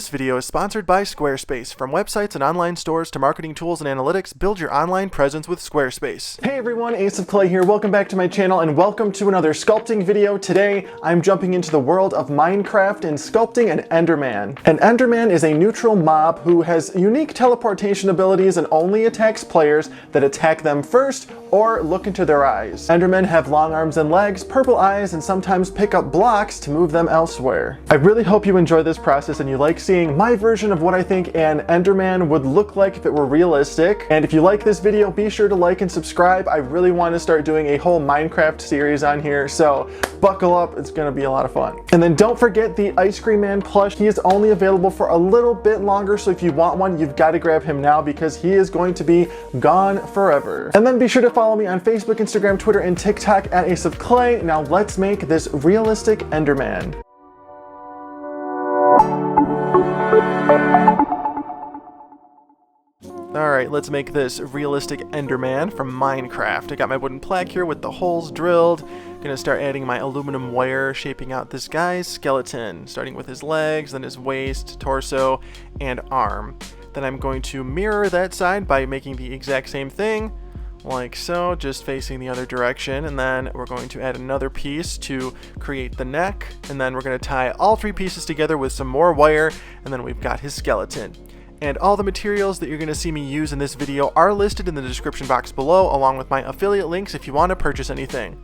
This video is sponsored by Squarespace. From websites and online stores to marketing tools and analytics, build your online presence with Squarespace. Hey everyone, Ace of Clay here. Welcome back to my channel and welcome to another sculpting video. Today, I'm jumping into the world of Minecraft and sculpting an Enderman. An Enderman is a neutral mob who has unique teleportation abilities and only attacks players that attack them first or look into their eyes. Endermen have long arms and legs, purple eyes, and sometimes pick up blocks to move them elsewhere. I really hope you enjoy this process and you like seeing my version of what I think an Enderman would look like if it were realistic. And if you like this video, be sure to like and subscribe. I really want to start doing a whole Minecraft series on here, so buckle up, it's gonna be a lot of fun. And then don't forget the Ice Cream Man plush. He is only available for a little bit longer, so if you want one, you've got to grab him now because he is going to be gone forever. And then be sure to follow me on Facebook, Instagram, Twitter, and TikTok at Ace of Clay. Now let's make this realistic Enderman. Alright, let's make this realistic Enderman from Minecraft. I got my wooden plaque here with the holes drilled. Gonna start adding my aluminum wire, shaping out this guy's skeleton, starting with his legs, then his waist, torso, and arm. Then I'm going to mirror that side by making the exact same thing, like so, just facing the other direction. And then we're going to add another piece to create the neck, and then we're going to tie all three pieces together with some more wire, and then we've got his skeleton. And all the materials that you're going to see me use in this video are listed in the description box below, along with my affiliate links if you want to purchase anything.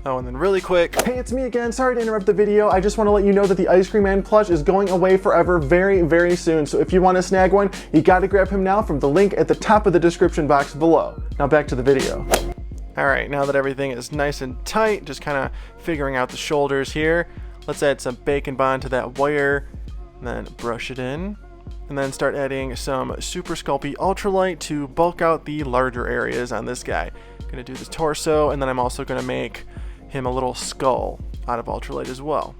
Oh, and then really quick, hey, it's me again. Sorry to interrupt the video. I just want to let you know that the Ice Cream Man plush is going away forever very, very soon. So if you want to snag one, you got to grab him now from the link at the top of the description box below. Now back to the video. All right, now that everything is nice and tight, just kind of figuring out the shoulders here, let's add some bacon bond to that wire, and then brush it in, and then start adding some Super Sculpey Ultralight to bulk out the larger areas on this guy. I'm gonna do the torso, and then I'm also gonna make him a little skull out of ultralight as well.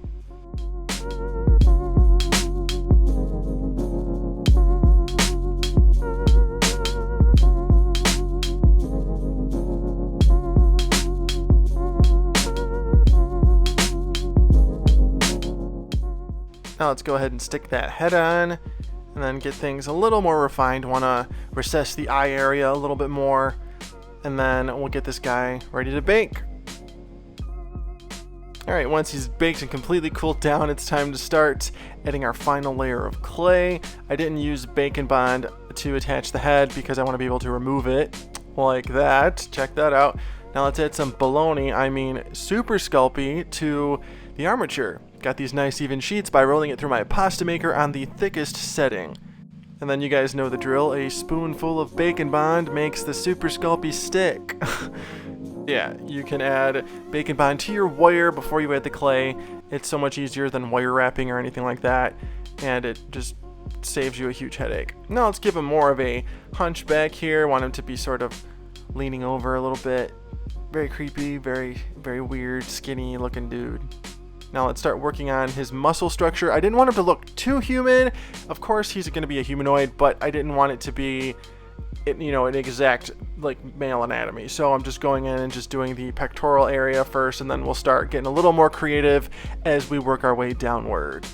Now let's go ahead and stick that head on, and then get things a little more refined. Want to recess the eye area a little bit more, and then we'll get this guy ready to bake. Alright, once he's baked and completely cooled down, it's time to start adding our final layer of clay. I didn't use bacon bond to attach the head because I want to be able to remove it like that. Check that out. Now let's add some Super Sculpey to the armature. Got these nice even sheets by rolling it through my pasta maker on the thickest setting. And then you guys know the drill. A spoonful of bacon bond makes the Super Sculpey stick. Yeah, you can add bacon bond to your wire before you add the clay. It's so much easier than wire wrapping or anything like that, and it just saves you a huge headache. Now let's give him more of a hunchback here. Want him to be sort of leaning over a little bit. Very creepy, very, very weird, skinny looking dude. Now let's start working on his muscle structure. I didn't want him to look too human. Of course he's going to be a humanoid, but I didn't want it to be an exact like male anatomy. So I'm just going in and just doing the pectoral area first, and then we'll start getting a little more creative as we work our way downward.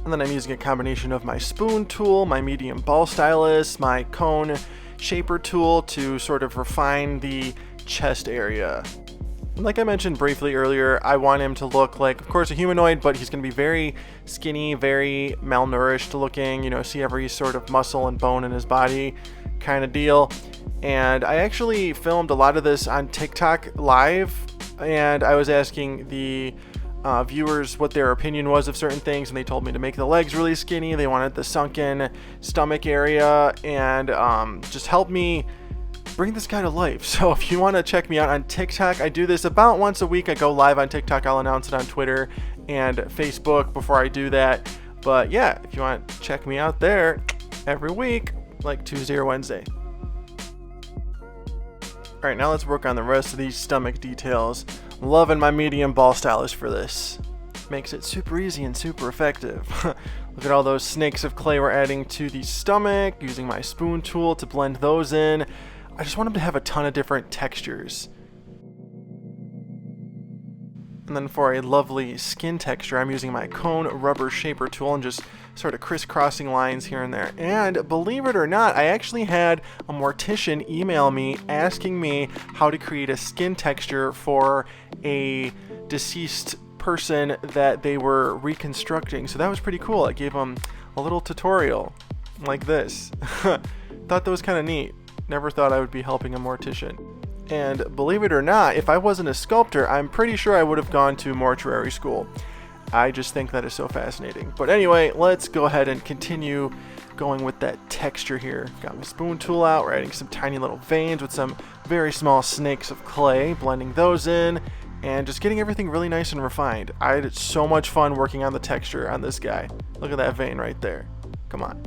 And then I'm using a combination of my spoon tool, my medium ball stylus, my cone shaper tool to sort of refine the chest area. Like I mentioned briefly earlier, I want him to look like, of course, a humanoid, but he's going to be very skinny, very malnourished looking, see every sort of muscle and bone in his body kind of deal. And I actually filmed a lot of this on TikTok live, and I was asking the viewers what their opinion was of certain things, and they told me to make the legs really skinny. They wanted the sunken stomach area, and just help me bring this guy to life. So if you want to check me out on TikTok, I do this about once a week. I go live on TikTok. I'll announce it on Twitter and Facebook before I do that. But yeah, if you want to check me out there every week, like Tuesday or Wednesday. All right, now let's work on the rest of these stomach details. I'm loving my medium ball stylus for this. Makes it super easy and super effective. Look at all those snakes of clay we're adding to the stomach, using my spoon tool to blend those in. I just want them to have a ton of different textures. And then for a lovely skin texture, I'm using my cone rubber shaper tool and just sort of crisscrossing lines here and there. And believe it or not, I actually had a mortician email me asking me how to create a skin texture for a deceased person that they were reconstructing. So that was pretty cool. I gave them a little tutorial like this. Thought that was kind of neat. Never thought I would be helping a mortician. And believe it or not, if I wasn't a sculptor, I'm pretty sure I would have gone to mortuary school. I just think that is so fascinating. But anyway, let's go ahead and continue going with that texture here. Got my spoon tool out, we're adding some tiny little veins with some very small snakes of clay, blending those in, and just getting everything really nice and refined. I had so much fun working on the texture on this guy. Look at that vein right there. Come on.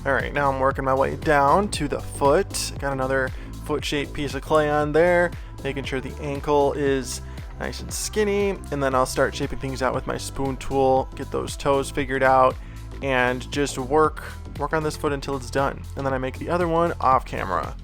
Alright, now I'm working my way down to the foot. Got another foot-shaped piece of clay on there, making sure the ankle is nice and skinny, and then I'll start shaping things out with my spoon tool, get those toes figured out, and just work on this foot until it's done. And then I make the other one off camera.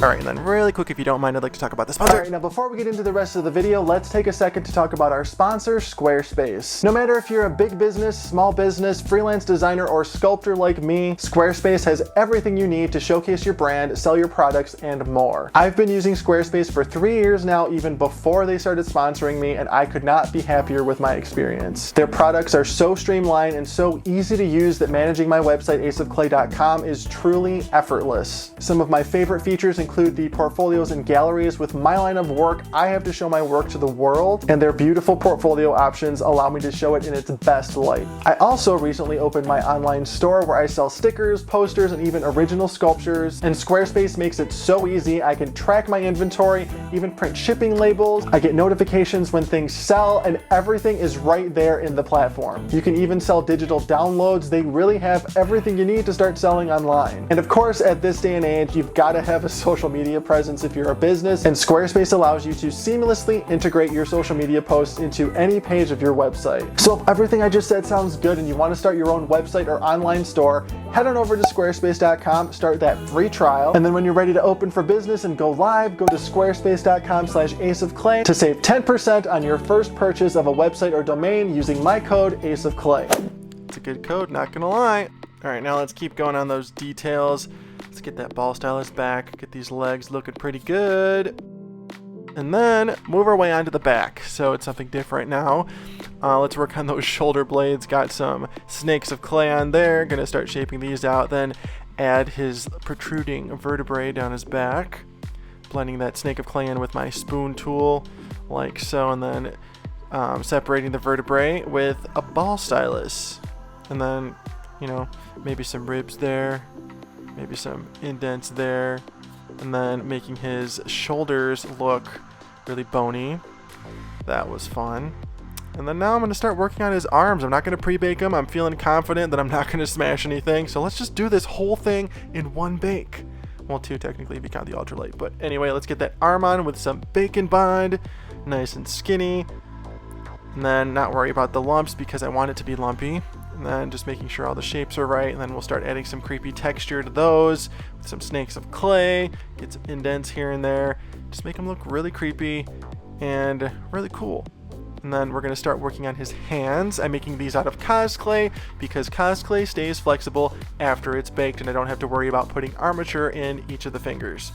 Alright, and then really quick, if you don't mind, I'd like to talk about the sponsor. Alright, now before we get into the rest of the video, let's take a second to talk about our sponsor, Squarespace. No matter if you're a big business, small business, freelance designer, or sculptor like me, Squarespace has everything you need to showcase your brand, sell your products, and more. I've been using Squarespace for 3 years now, even before they started sponsoring me, and I could not be happier with my experience. Their products are so streamlined and so easy to use that managing my website, aceofclay.com, is truly effortless. Some of my favorite features include the portfolios and galleries. With my line of work, I have to show my work to the world, and their beautiful portfolio options allow me to show it in its best light. I also recently opened my online store where I sell stickers, posters, and even original sculptures, and Squarespace makes it so easy. I can track my inventory, even print shipping labels, I get notifications when things sell, and everything is right there in the platform. You can even sell digital downloads. They really have everything you need to start selling online. And of course, at this day and age, you've got to have a social media presence if you're a business, and Squarespace allows you to seamlessly integrate your social media posts into any page of your website. So if everything I just said sounds good and you want to start your own website or online store, head on over to squarespace.com, start that free trial, and then when you're ready to open for business and go live, go to squarespace.com/aceofclay to save 10% on your first purchase of a website or domain using my code aceofclay. It's a good code, not gonna lie. Alright, now let's keep going on those details. Let's get that ball stylus back, get these legs looking pretty good, and then move our way onto the back. So it's something different now. Let's work on those shoulder blades. Got some snakes of clay on there. Gonna start shaping these out, then add his protruding vertebrae down his back. Blending that snake of clay in with my spoon tool, like so, and then separating the vertebrae with a ball stylus. And then, you know, maybe some ribs there. Maybe some indents there, and then making his shoulders look really bony. That was fun. And then now I'm going to start working on his arms. I'm not going to pre-bake them. I'm feeling confident that I'm not going to smash anything. So let's just do this whole thing in one bake. Well, two technically if you count the ultralight. But anyway, let's get that arm on with some bacon bond. Nice and skinny. And then not worry about the lumps because I want it to be lumpy. And then just making sure all the shapes are right, and then we'll start adding some creepy texture to those with some snakes of clay, get some indents here and there, just make them look really creepy and really cool. And then we're going to start working on his hands. I'm making these out of cosplay because cosplay stays flexible after it's baked, and I don't have to worry about putting armature in each of the fingers.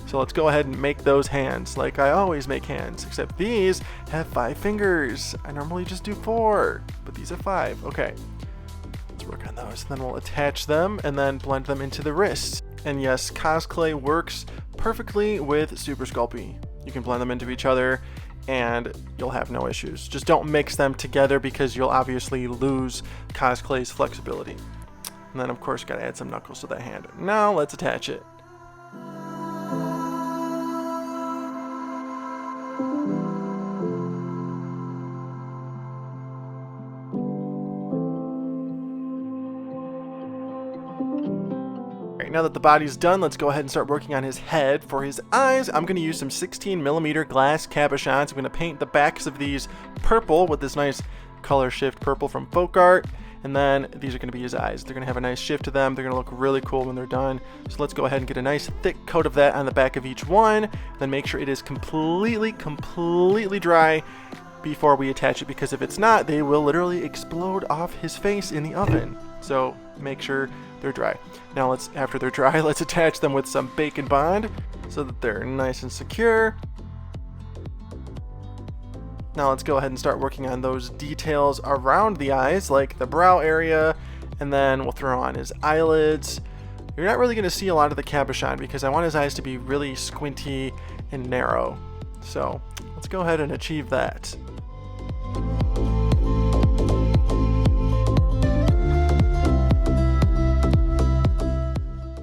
So let's go ahead and make those hands like I always make hands, except these have 5 fingers. I normally just do 4, but these have 5. Okay. Work on those, and then we'll attach them and then blend them into the wrists. And yes, cosplay works perfectly with Super Sculpey. You can blend them into each other and you'll have no issues. Just don't mix them together because you'll obviously lose cosplay's flexibility. And then, of course, got to add some knuckles to that hand. Now, let's attach it. Now that the body's done, let's go ahead and start working on his head. For his eyes, I'm going to use some 16mm glass cabochons. I'm going to paint the backs of these purple with this nice color shift purple from Folk Art. And then these are going to be his eyes. They're going to have a nice shift to them. They're going to look really cool when they're done. So let's go ahead and get a nice thick coat of that on the back of each one. Then make sure it is completely dry before we attach it, because if it's not, they will literally explode off his face in the oven. So make sure they're dry. Now after they're dry, let's attach them with some Bacon Bond so that they're nice and secure. Now let's go ahead and start working on those details around the eyes, like the brow area, and then we'll throw on his eyelids. You're not really going to see a lot of the cabochon because I want his eyes to be really squinty and narrow. So let's go ahead and achieve that.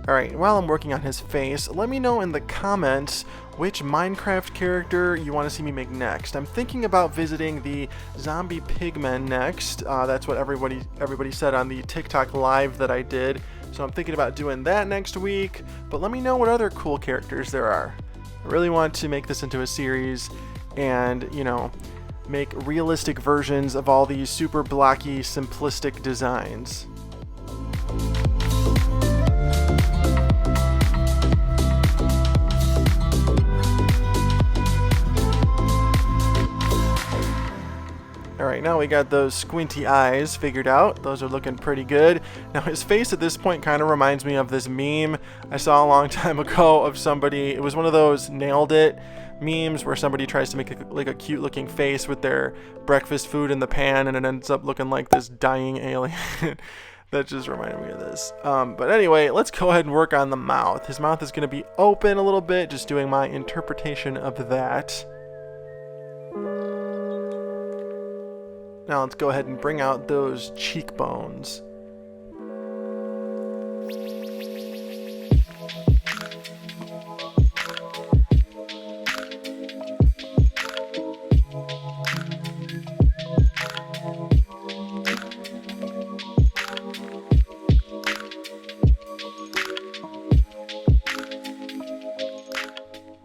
Alright, while I'm working on his face, let me know in the comments which Minecraft character you want to see me make next. I'm thinking about visiting the zombie pigmen next. That's what everybody said on the TikTok live that I did. So I'm thinking about doing that next week. But let me know what other cool characters there are. I really want to make this into a series and, you know, make realistic versions of all these super blocky, simplistic designs. Alright, now we got those squinty eyes figured out. Those are looking pretty good. Now his face at this point kind of reminds me of this meme I saw a long time ago of somebody. It was one of those nailed it memes where somebody tries to make a cute looking face with their breakfast food in the pan and it ends up looking like this dying alien. That just reminded me of this. But anyway, let's go ahead and work on the mouth. His mouth is going to be open a little bit, just doing my interpretation of that. Now let's go ahead and bring out those cheekbones.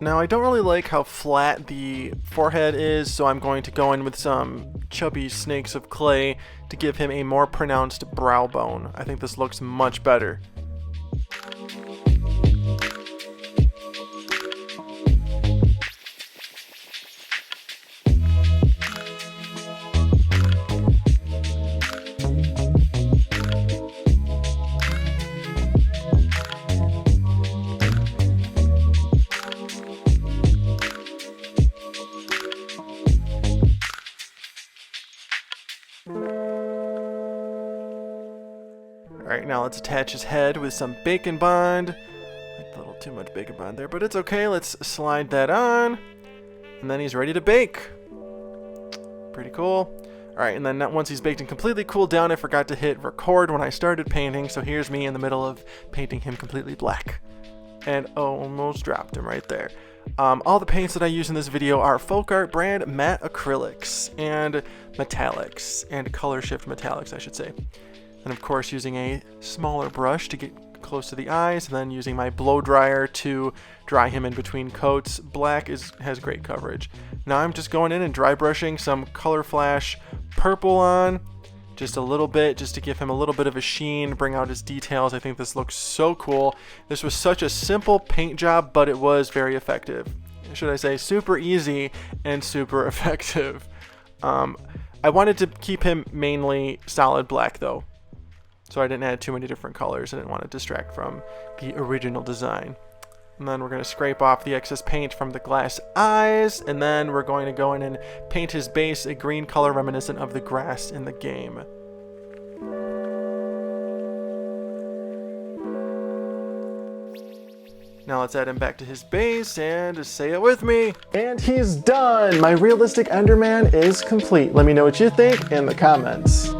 Now I don't really like how flat the forehead is, so I'm going to go in with some chubby snakes of clay to give him a more pronounced brow bone. I think this looks much better. Alright, now let's attach his head with some Bacon Bond. A little too much Bacon Bond there, but it's okay. Let's slide that on. And then he's ready to bake. Pretty cool. Alright, and then once he's baked and completely cooled down, I forgot to hit record when I started painting, so here's me in the middle of painting him completely black. And almost dropped him right there. All the paints that I use in this video are Folk Art brand matte acrylics and metallics, and color shift metallics, I should say. And of course using a smaller brush to get close to the eyes, and then using my blow dryer to dry him in between coats. Black has great coverage. Now I'm just going in and dry brushing some Color Flash purple on, just a little bit, just to give him a little bit of a sheen, bring out his details. I think this looks so cool. This was such a simple paint job, but it was very effective. Should I say super easy and super effective. I wanted to keep him mainly solid black though, so I didn't add too many different colors. I didn't want to distract from the original design. And then we're going to scrape off the excess paint from the glass eyes, and then we're going to go in and paint his base a green color reminiscent of the grass in the game. Now let's add him back to his base, and say it with me. And he's done! My realistic Enderman is complete. Let me know what you think in the comments.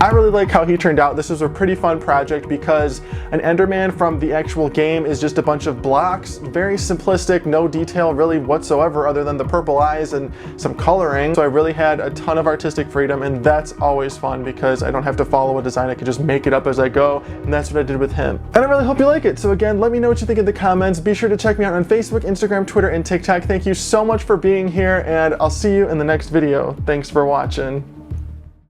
I really like how he turned out. This was a pretty fun project because an Enderman from the actual game is just a bunch of blocks, very simplistic, no detail really whatsoever other than the purple eyes and some coloring. So I really had a ton of artistic freedom, and that's always fun because I don't have to follow a design. I can just make it up as I go, and that's what I did with him. And I really hope you like it. So again, let me know what you think in the comments. Be sure to check me out on Facebook, Instagram, Twitter, and TikTok. Thank you so much for being here, and I'll see you in the next video. Thanks for watching.